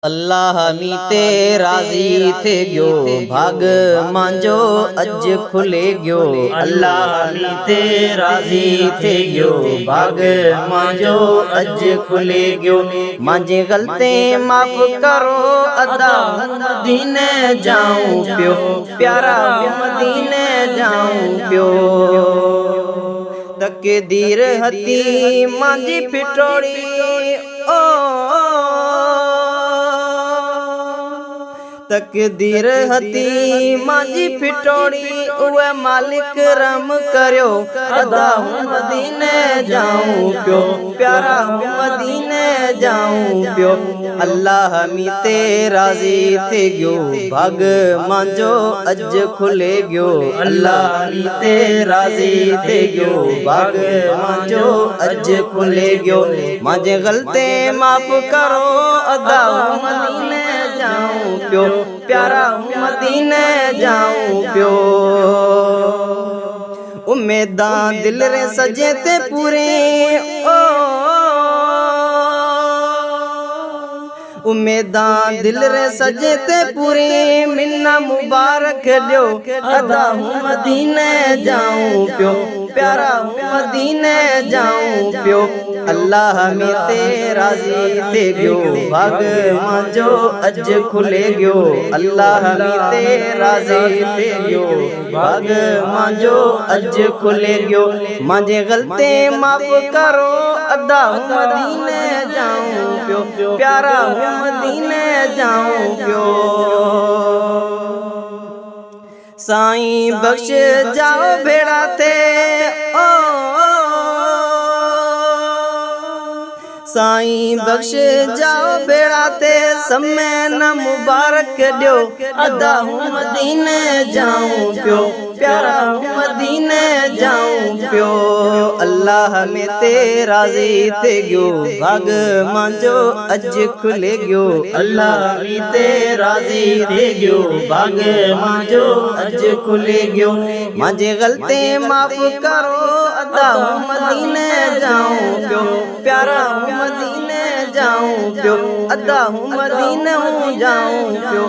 अल्लाह मी ते राज़ी थे गयो, भाग मांजो अज खुले गयो। अल्लाह मी ते राज़ी थे गयो, भाग मांजो अज खुले गयो। मांजे गलते माफ करो, अदा मदीने जाऊं पियो, प्यारा मदीने जाऊं पियो। तकदीर हती मांजी फिटोड़ी, ओ तकदीर हती मांजी फिटोड़ी, उहे मालिक रम करियो, अदा हूं मदीने जाऊं पियो, प्यारा हूं मदीने जाऊं पियो। अल्लाह मी ते राज़ी थे गयो, भाग मांजो अज खुले गयो। अल्लाह मी ते राज़ी थे गयो, भाग मांजो अज खुले गयो। मांजे गलते माफ करो, अदा हूं मदीने जाऊं पियो, प्यारा हूं मदीने जाऊं पियो। उम्मीदां दिल रे सजे ते पूरे, ओ उम्मीदां दिल रे सजे ते पूरे, मिन्ना मुबारक दियो, अदा हूं मदीने जाऊं पियो, प्यारा हूं मदीने जाऊं पियो। अल्लाह मी ते राज़ी थे गयो, भाग मांजो अज खुले गयो। अल्लाह मी ते राज़ी थे गयो, भाग मांजो अज खुले गयो। मांजे गलते माफ करो, अदा हूं मदीने जाऊं पियो, प्यारा हूं मदीने जाऊं पियो। साईं बख्श जाओ भेड़ा थे, ओ साईं बख्श जाओ बेड़ा ते, समय न मुबारक दियो, अदा हूं मदीने जाऊं पियो, प्यारा हूं मदीने जाऊं पियो। अल्लाह में ते राज़ी थे गयो, भाग मांजो अज खुले गयो। अल्लाह में ते राज़ी थे गयो, भाग मांजो अज खुले गयो। मांजे गलते माफ करो, अदा हूं मदीने जाऊं पियो, प्यारा हूं मदीने जाऊं पियो, अदा हूं मदीने जाऊं पियो।